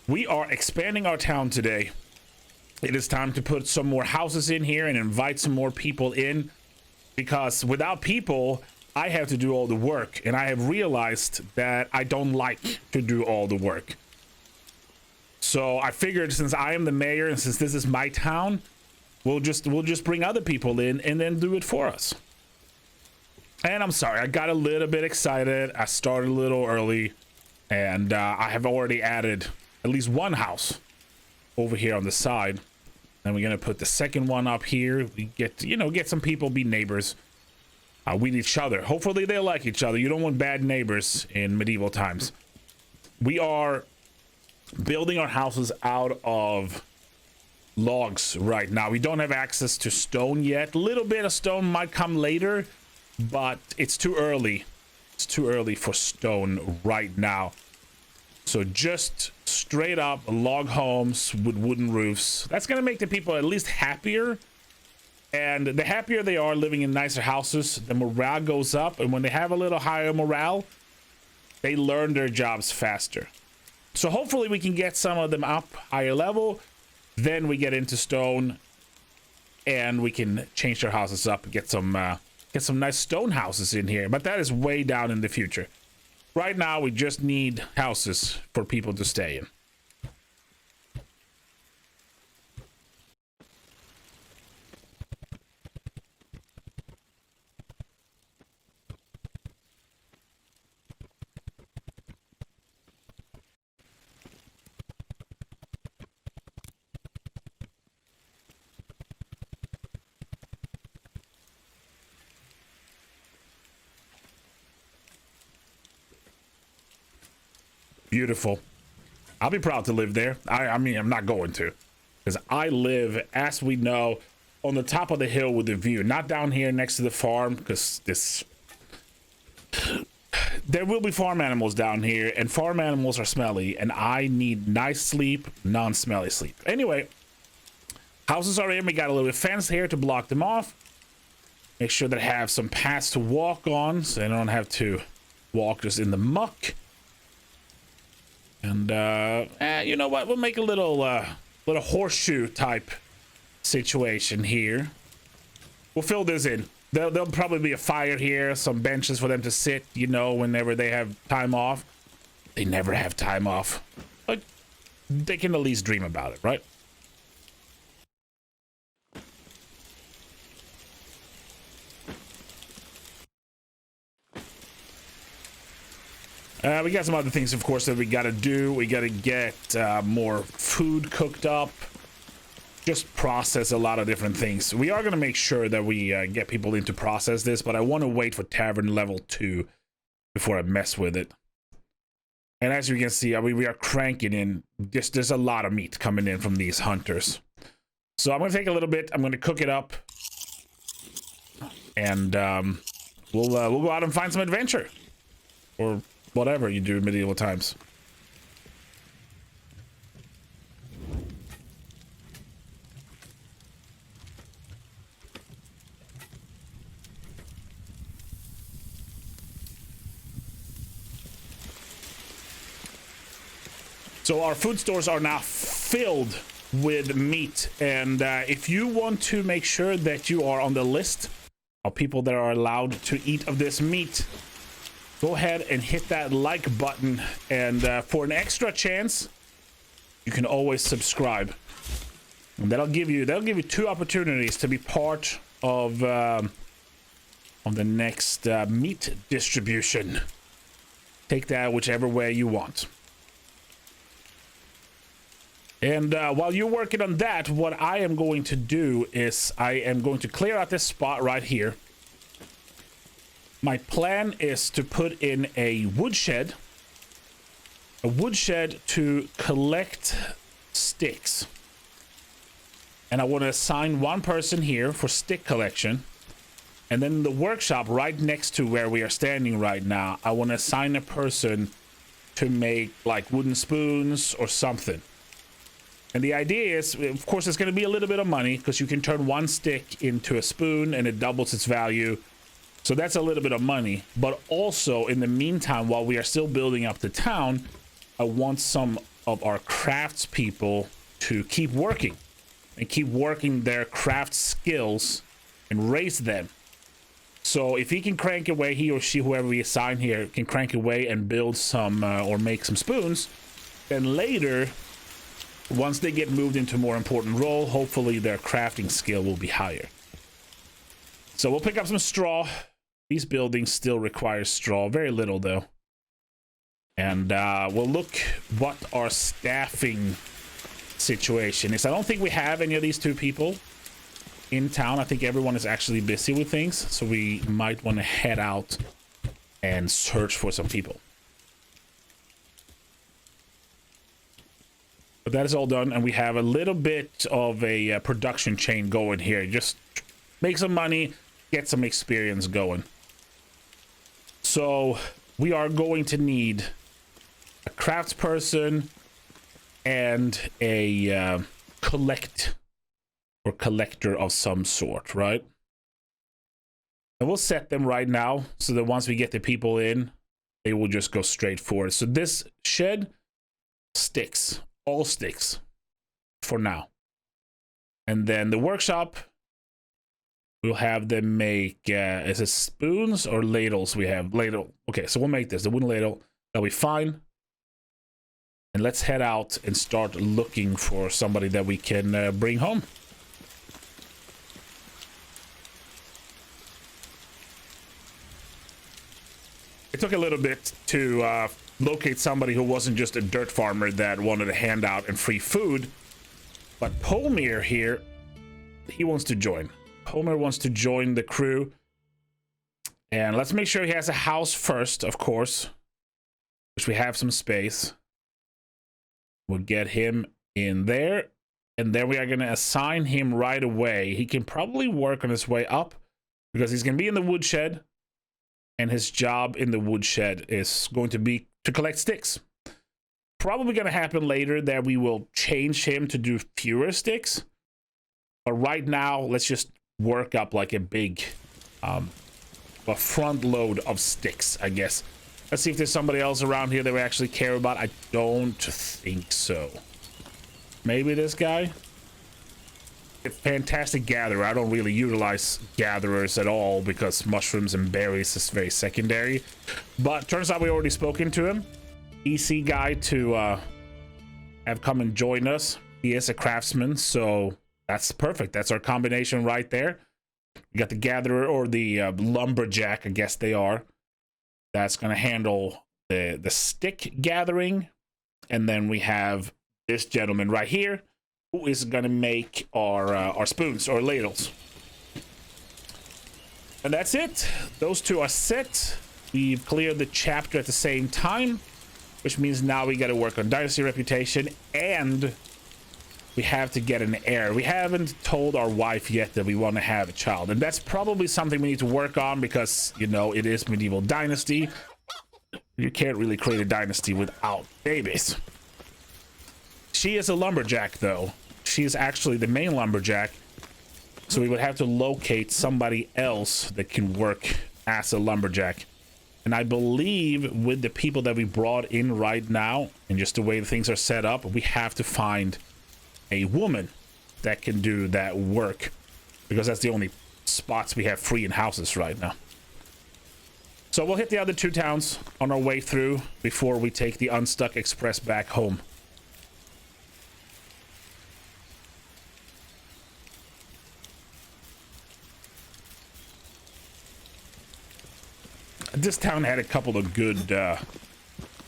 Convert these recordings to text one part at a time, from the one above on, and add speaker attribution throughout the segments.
Speaker 1: We are expanding our town today. It is time to put some more houses in here and invite some more people in, because without people, I have to do all the work, and I have realized that I don't like to do all the work. So I figured, since I am the mayor and since this is my town, we'll just bring other people in and then do it for us. And I'm sorry, I got a little bit excited. I started a little early, and I have already added at least one house over here on the side. And we're gonna put the second one up here. We get, you know, get some people, be neighbors with each other. Hopefully they like each other. You don't want bad neighbors in medieval times. We are building our houses out of logs right now. We don't have access to stone yet. A little bit of stone might come later, but it's too early. It's too early for stone right now. So just straight up log homes with wooden roofs. That's gonna make the people at least happier. And the happier they are living in nicer houses, the morale goes up. And when they have a little higher morale, they learn their jobs faster. So hopefully we can get some of them up higher level. Then we get into stone, and we can change their houses up and get some nice stone houses in here. But that is way down in the future. Right now, we just need houses for people to stay in. Beautiful. I'll be proud to live there. I mean, I'm not going to, because I live, as we know, on the top of the hill with the view, not down here next to the farm, because there will be farm animals down here, and farm animals are smelly, and I need nice sleep, non-smelly sleep. Anyway, houses are in. We got a little fence here to block them off. Make sure that I have some paths to walk on, so I don't have to walk just in the muck. And you know what? We'll make a little horseshoe type situation here. We'll fill this in. There'll probably be a fire here, some benches for them to sit, you know, whenever they have time off. They never have time off, but they can at least dream about it, right? We got some other things, of course, that we got to do. We got to get more food cooked up. Just process a lot of different things. We are going to make sure that we get people in to process this, but I want to wait for tavern level 2 before I mess with it. And as you can see, I mean, we are cranking in. There's a lot of meat coming in from these hunters. So I'm going to take a little bit. I'm going to cook it up. And we'll go out and find some adventure. Or whatever you do in medieval times. So our food stores are now filled with meat, and if you want to make sure that you are on the list of people that are allowed to eat of this meat, go ahead and hit that like button, and for an extra chance, you can always subscribe. And they'll give you 2 opportunities to be part of the next meat distribution. Take that whichever way you want. And while you're working on that, what I am going to do is I am going to clear out this spot right here. My plan is to put in a woodshed to collect sticks. And I want to assign one person here for stick collection. And then in the workshop right next to where we are standing right now, I want to assign a person to make like wooden spoons or something. And the idea is, of course, it's going to be a little bit of money because you can turn one stick into a spoon and it doubles its value. So that's a little bit of money. But also, in the meantime, while we are still building up the town, I want some of our craftspeople to keep working and keep working their craft skills and raise them. So if he can crank away, he or she, whoever we assign here, can crank away and build some or make some spoons, then later, once they get moved into a more important role, hopefully their crafting skill will be higher. So we'll pick up some straw. These buildings still require straw, very little though. And we'll look what our staffing situation is. I don't think we have any of these 2 people in town. I think everyone is actually busy with things, so we might want to head out and search for some people. But that is all done, and we have a little bit of a production chain going here. Just make some money, get some experience going. So we are going to need a craftsperson and a collector of some sort, right? And we'll set them right now so that once we get the people in, they will just go straight forward. So this shed, sticks, all sticks for now. And then the workshop, we'll have them make, is it spoons or ladles? We have ladle. Okay, so we'll make this, the wooden ladle. That'll be fine. And let's head out and start looking for somebody that we can bring home. It took a little bit to locate somebody who wasn't just a dirt farmer that wanted a handout and free food. But Pomir here, he wants to join. Pomir wants to join the crew. And let's make sure he has a house first, of course, which we have some space. We'll get him in there, and then we are going to assign him right away. He can probably work on his way up because he's going to be in the woodshed, and his job in the woodshed is going to be to collect sticks. Probably going to happen later that we will change him to do fewer sticks, but right now let's just work up like a big a front load of sticks, I guess. Let's see if there's somebody else around here that we actually care about. I don't think so. Maybe this guy? A fantastic gatherer. I don't really utilize gatherers at all because mushrooms and berries is very secondary. But turns out we already spoken to him. EC guy to have come and join us. He is a craftsman, so that's perfect. That's our combination right there. We got the gatherer or the lumberjack, I guess they are. That's going to handle the stick gathering. And then we have this gentleman right here who is going to make our spoons or ladles. And that's it. Those 2 are set. We've cleared the chapter at the same time, which means now we got to work on Dynasty reputation, and we have to get an heir. We haven't told our wife yet that we want to have a child, and that's probably something we need to work on because, you know, it is medieval Dynasty. You can't really create a dynasty without babies. She is a lumberjack, though. She is actually the main lumberjack, so we would have to locate somebody else that can work as a lumberjack. And I believe with the people that we brought in right now, and just the way things are set up, we have to find a woman that can do that work, because that's the only spots we have free in houses right now. So we'll hit the other 2 towns on our way through before we take the Unstuck Express back home. This town had a couple of good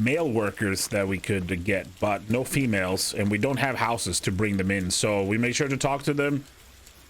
Speaker 1: male workers that we could get, but no females, and we don't have houses to bring them in, so we made sure to talk to them,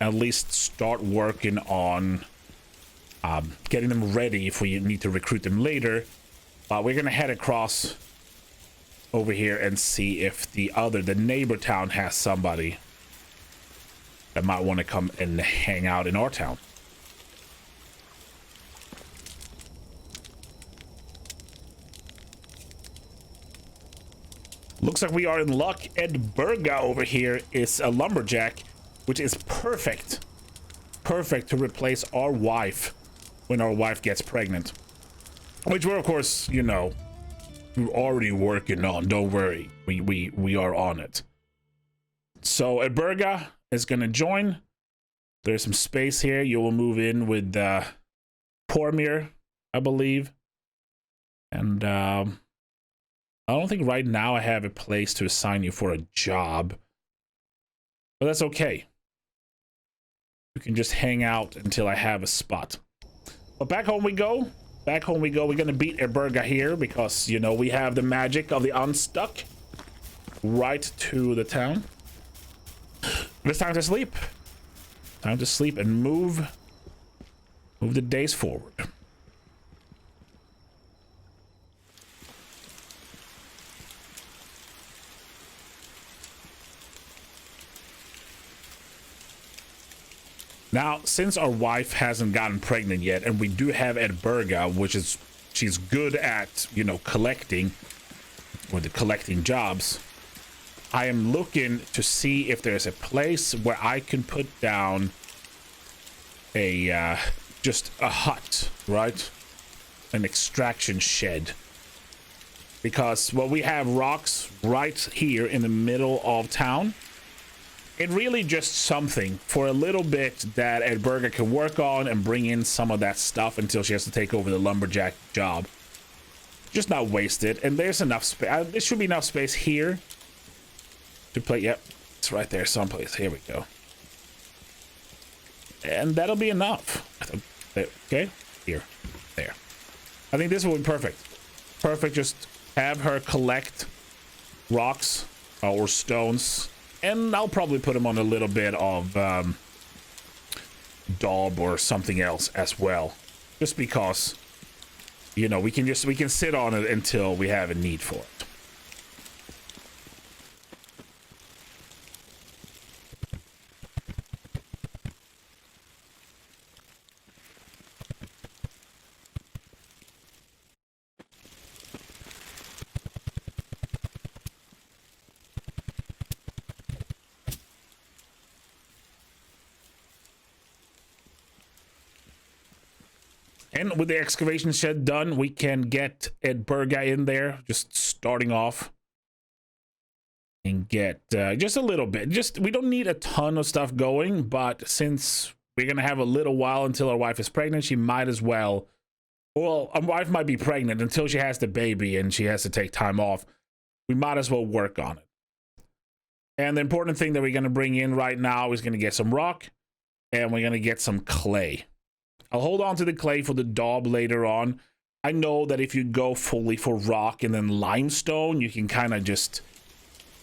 Speaker 1: at least start working on getting them ready if we need to recruit them later. We're gonna head across over here and see if the neighbor town has somebody that might want to come and hang out in our town. Looks like we are in luck. Edburga over here is a lumberjack, which is perfect. Perfect to replace our wife when our wife gets pregnant. Which we're, of course, you know, we're already working on. Don't worry. we are on it. So Edberga is gonna join. There's some space here. You will move in with Pormir, I believe. And I don't think right now I have a place to assign you for a job. But that's okay. You can just hang out until I have a spot. But back home we go. Back home we go. We're gonna beat Edberga here because, you know, we have the magic of the Unstuck right to the town. It's time to sleep. Time to sleep and move the days forward. Now, since our wife hasn't gotten pregnant yet, and we do have Edberga, which is, she's good at, you know, collecting, or the collecting jobs, I am looking to see if there's a place where I can put down a, just a hut, right? An extraction shed. Because, well, we have rocks right here in the middle of town. It really just something for a little bit that Edberga can work on and bring in some of that stuff until she has to take over the lumberjack job. Just not waste it. And there's enough space. There should be enough space here to play. Yep, it's right there someplace. Here we go. And that'll be enough. Okay, here, there. I think this will be perfect. Perfect. Just have her collect rocks or stones. And I'll probably put them on a little bit of daub or something else as well, just because, you know, we can sit on it until we have a need for it. And with the excavation shed done, we can get Edberga in there, just starting off. And get just a little bit. Just, we don't need a ton of stuff going, but since we're going to have a little while until our wife is pregnant, she might as well. Well, our wife might be pregnant until she has the baby and she has to take time off. We might as well work on it. And the important thing that we're going to bring in right now is going to get some rock and we're going to get some clay. I'll hold on to the clay for the daub later on. I know that if you go fully for rock and then limestone, you can kind of just,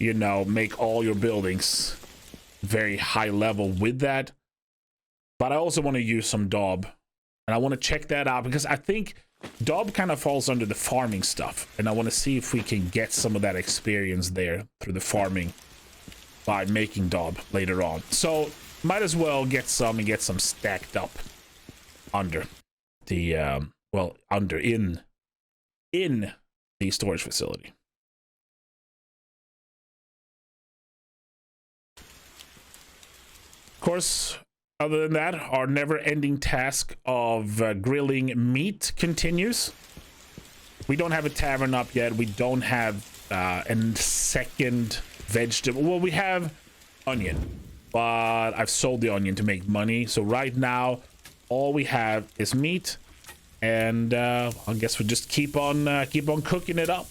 Speaker 1: you know, make all your buildings very high level with that. But I also want to use some daub. And I want to check that out because I think daub kind of falls under the farming stuff. And I want to see if we can get some of that experience there through the farming by making daub later on. So might as well get some and get some stacked up under the well, under in the storage facility. Of course, other than that, our never-ending task of grilling meat continues. We don't have a tavern up yet. We don't have a second vegetable. Well, we have onion, but I've sold the onion to make money. So right now, all we have is meat, and I guess we'll just keep on cooking it up.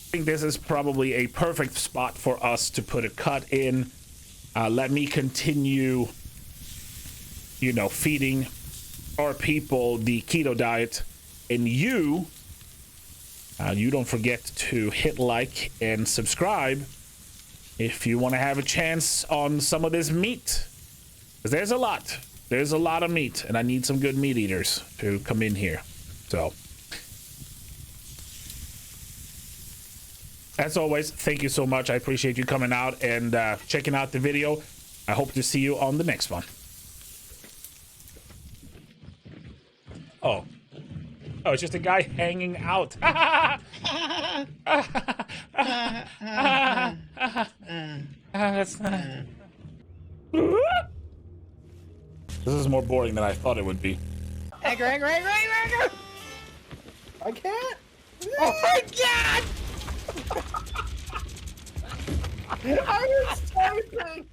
Speaker 1: I think this is probably a perfect spot for us to put a cut in. Let me continue, you know, feeding our people the keto diet, and you don't forget to hit like and subscribe if you want to have a chance on some of this meat. Because there's a lot of meat, and I need some good meat eaters to come in here. So, as always, thank you so much. I appreciate you coming out and checking out the video. I hope to see you on the next one. Oh, it's just a guy hanging out. That's not... This is more boring than I thought it would be.
Speaker 2: Egger. I can't. Oh my god! I was typing.